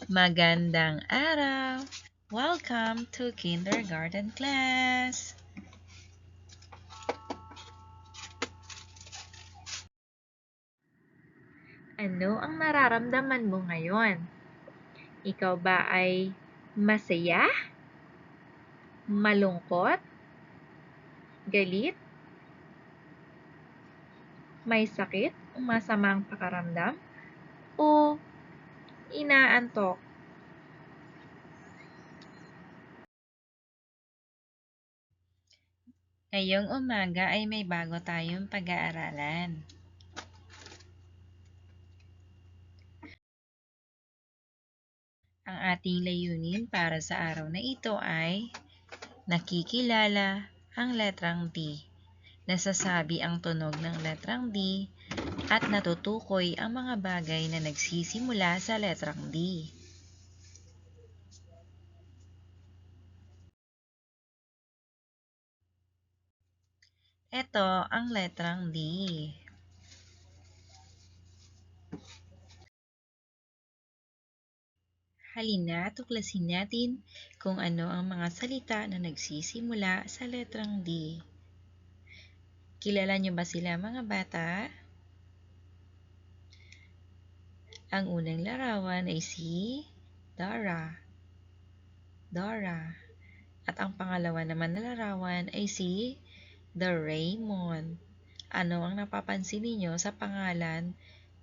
Magandang araw! Welcome to kindergarten class! Ano ang nararamdaman mo ngayon? Ikaw ba ay masaya? Malungkot? Galit? May sakit o masamang pakiramdam? O inaantok? Ngayong umaga ay may bago tayong pag-aaralan. Ang ating layunin para sa araw na ito ay nakikilala ang letrang D. Nasasabi ang tunog ng letrang D at natutukoy ang mga bagay na nagsisimula sa letrang D. Ito ang letrang D. Halina, tuklasin natin kung ano ang mga salita na nagsisimula sa letrang D. Kilala niyo ba sila, mga bata? Ang unang larawan ay si Dora. At ang pangalawa naman na larawan ay si Doraemon. Ano ang napapansin ninyo sa pangalan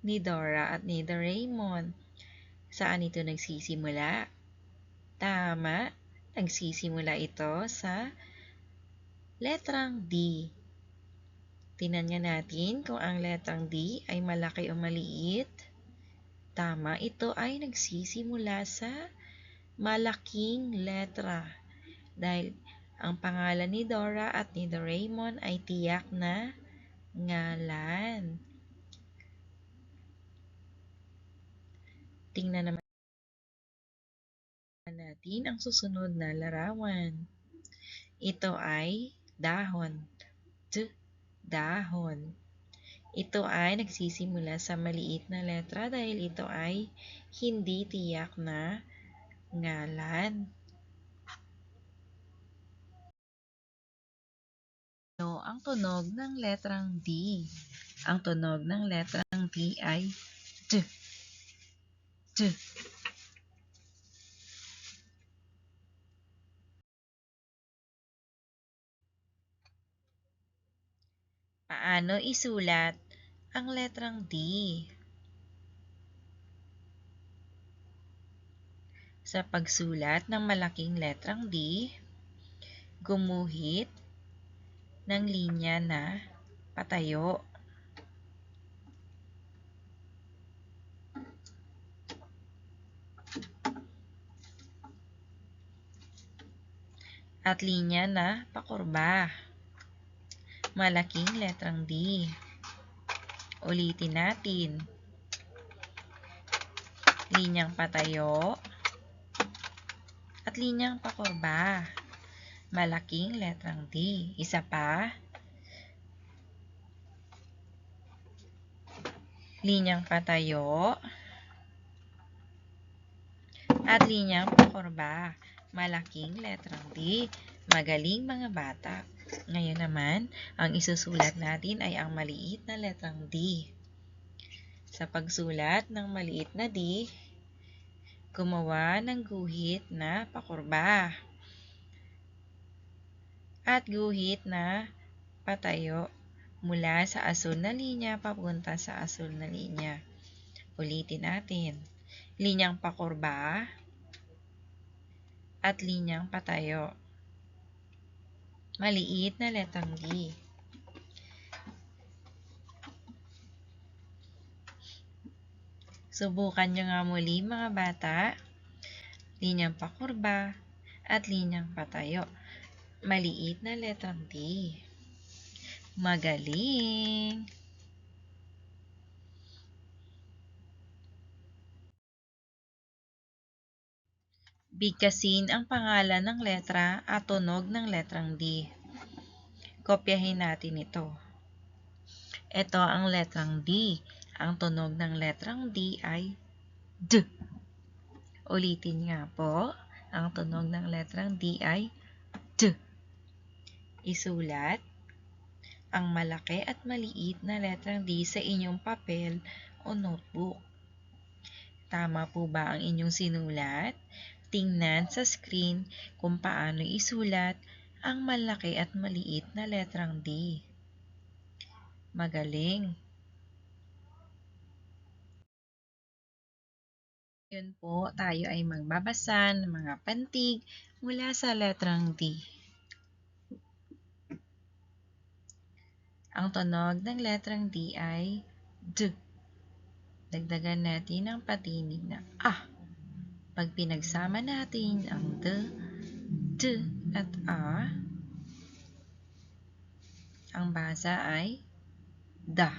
ni Dora at ni Doraemon? Saan ito nagsisimula? Tama, nagsisimula ito sa letrang D. Tingnan nga natin kung ang letrang D ay malaki o maliit. Tama, ito ay nagsisimula sa malaking letra. Dahil ang pangalan ni Dora at ni Doraemon ay tiyak na ngalan. Tingnan naman natin ang susunod na larawan. Ito ay dahon. Dahon. Ito ay nagsisimula sa maliit na letra dahil ito ay hindi tiyak na ngalan. Ano ang tunog ng letrang D? Ang tunog ng letrang D ay D. Paano isulat ang letrang D? Sa pagsulat ng malaking letrang D, gumuhit ng linya na patayo. At linya na pakurba. Malaking letrang D. Ulitin natin. Linyang patayo at linyang pakurba. Malaking letrang D. Isa pa. Linyang patayo at linyang pakurba. Malaking letrang D. Magaling, mga bata. Ngayon naman, ang isusulat natin ay ang maliit na letrang D. Sa pagsulat ng maliit na D, gumawa ng guhit na pakurba at guhit na patayo mula sa asul na linya papunta sa asul na linya. Ulitin natin. Linyang pakurba at linyang patayo. Maliit na letrang D. Subukan nyo nga muli, mga bata. Linyang pakurba at linyang patayo. Maliit na letrang D. Magaling! Bigkasin ang pangalan ng letra at tunog ng letrang D. Kopyahin natin ito. Ito ang letrang D. Ang tunog ng letrang D ay D. Ulitin nga po, ang tunog ng letrang D ay D. Isulat ang malaki at maliit na letrang D sa inyong papel o notebook. Tama po ba ang inyong sinulat? Tingnan sa screen kung paano isulat ang malaki at maliit na letrang D. Magaling! Ngayon po, tayo ay magbabasa ng mga pantig mula sa letrang D. Ang tunog ng letrang D ay D. Dagdagan natin ang patinig na A. Pag pinagsama natin ang D at A, ang basa ay da.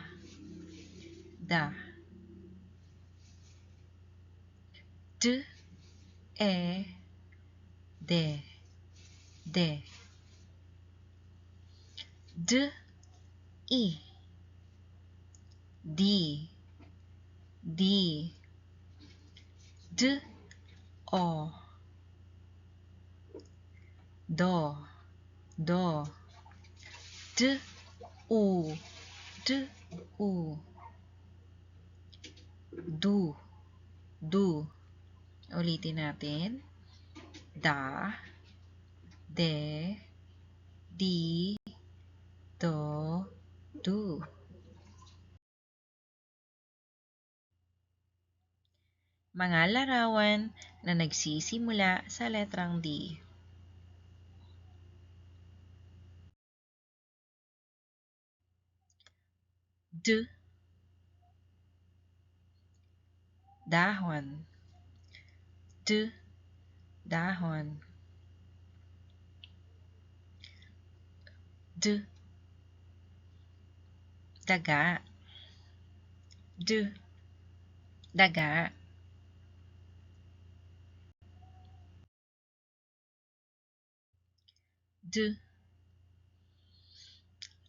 Da. D, E, D. De. D, I. Di. Di. D, O. Do. Do. D, U. D, U. Du. Du. Ulitin natin. Da. De. Di. Do. Du. Mga larawan na nagsisimula sa letrang D. D. Dahon. D. Dahon. D. Daga. D. Daga. D.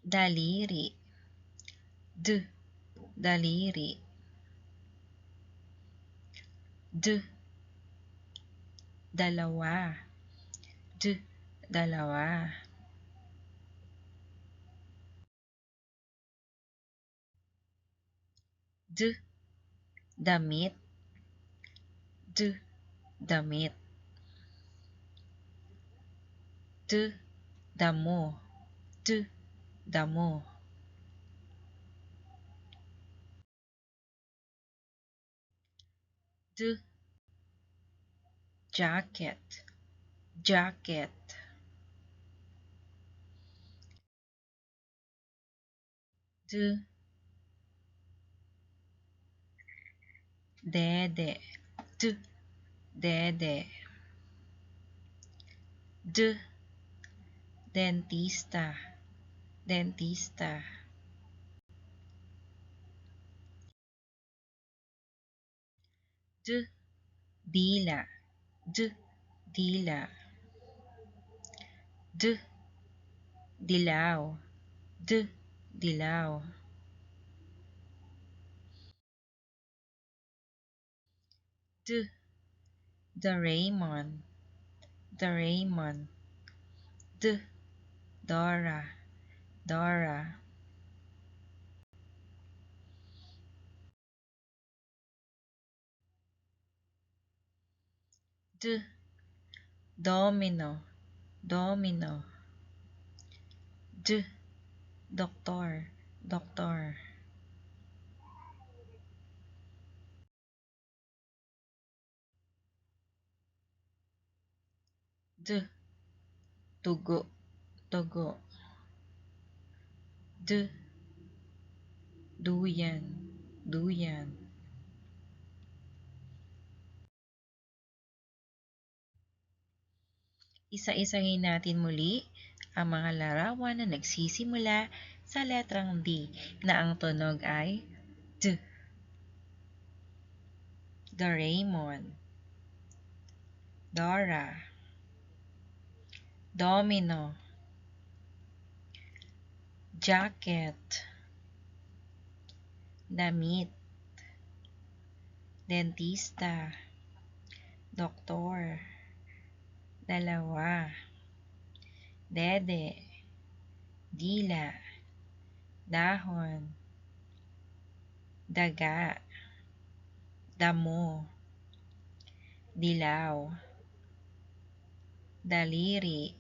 Daliri. D. Daliri. D. Dalawa. D. Dalawa. D. Damit. D. Damit. D. Damo. D. Damo. D. Jacket. Jacket. D. Dede. D. Dede. D. Dentista. Dentista. D. Dila. D. Dila. D. Dilaw. D. Dilaw. D. Doraemon. Doraemon. D. Dora. Dora. D. Domino. Domino. D. Doktor. Doktor. D. Tugo. Tugo. D. Duyan. Duyan. Isa-isahin natin muli ang mga larawan na nagsisimula sa letrang D na ang tunog ay D. Doraemon. Dora. Domino. Jacket. Damit. Dentista. doktor, dalawa, dede, dila, dahon, daga, damo, dilaw, daliri,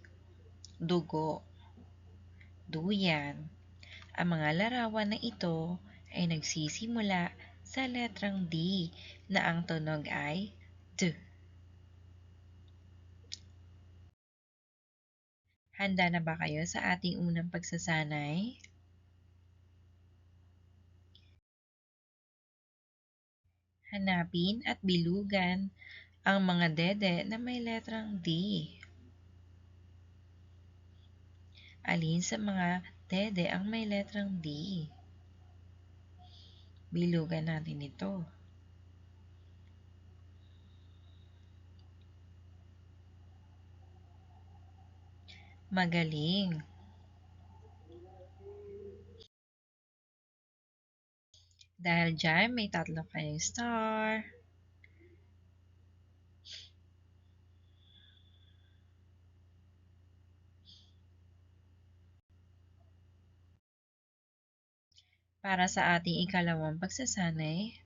dugo, duyan. Ang mga larawan na ito ay nagsisimula sa letrang D na ang tunog ay D. Handa na ba kayo sa ating unang pagsasanay? Hanapin at bilugan ang mga dede na may letrang D. Alin sa mga dede ang may letrang D? Bilugan natin ito. Magaling! Dahil dyan, may 3 kayong star. Para sa ating ikalawang pagsasanay,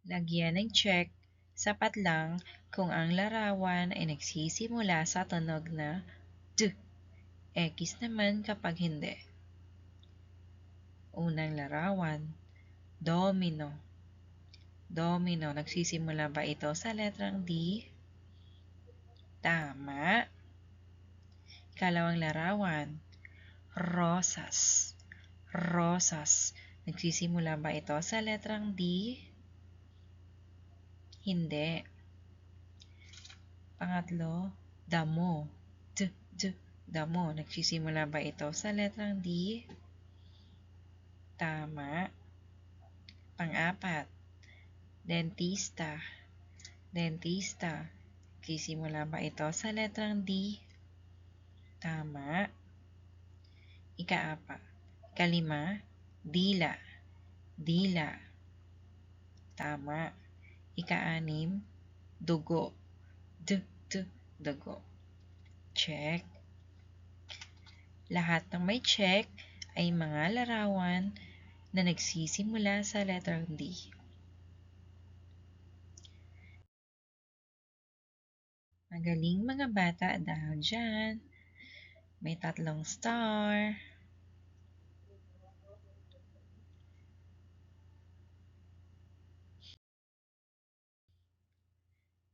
lagyan ng check, sapat lang kung ang larawan ay nagsisimula sa tunog na D. X naman kapag hindi. Unang larawan, domino. Domino, nagsisimula ba ito sa letrang D? Tama. Ikalawang larawan, rosas. Rosas, nagsisimula ba ito sa letrang D? Hindi. Pangatlo, damo. Damo, nagsisimula ba ito sa letrang D? Tama. Pang-apat, dentista. Dentista, nagsisimula ba ito sa letrang D? Tama. Ikalima, dila. Dila. Tama. Ika-6, dugo. Dugo. Check. Lahat ng may check ay mga larawan na nagsisimula sa letrang D. Magaling mga bata dahil dyan. May 3 star.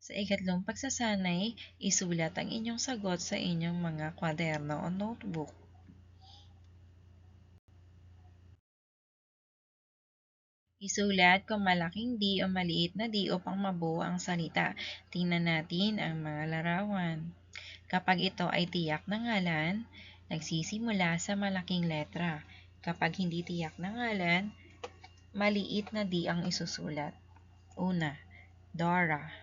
Sa ikatlong pagsasanay, isulat ang inyong sagot sa inyong mga kwaderno o notebook. Isulat kung malaking D o maliit na D upang mabuo ang salita. Tingnan natin ang mga larawan. Kapag ito ay tiyak na ngalan, nagsisimula sa malaking letra. Kapag hindi tiyak na ngalan, maliit na D ang isusulat. Una, Dora.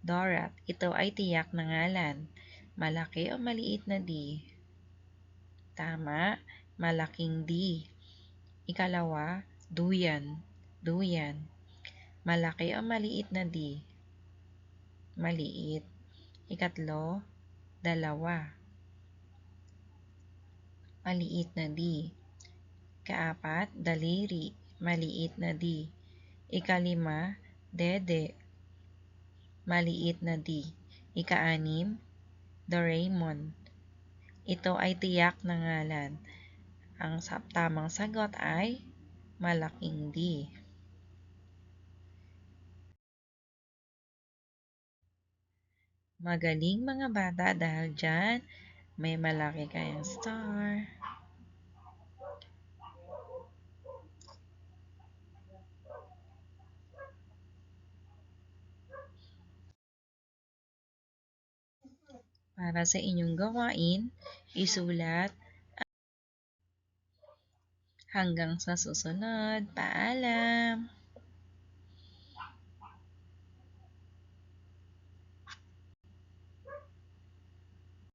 Dora, ito ay tiyak na ngalan. Malaki o maliit na D? Tama, malaking D. Ikalawa, Duyan. Duyan. Malaki o maliit na D? Maliit. Ikatlo, dalawa. Maliit na D. Kaapat, daliri. Maliit na D. Ikalima, dede. Maliit na D. Ika-6, Doraemon. Ito ay tiyak na ngalan. Ang tamang sagot ay malaking D. Magaling mga bata dahil dyan may malaki kayong star. Para sa inyong gawain, isulat. Hanggang sa susunod. Paalam!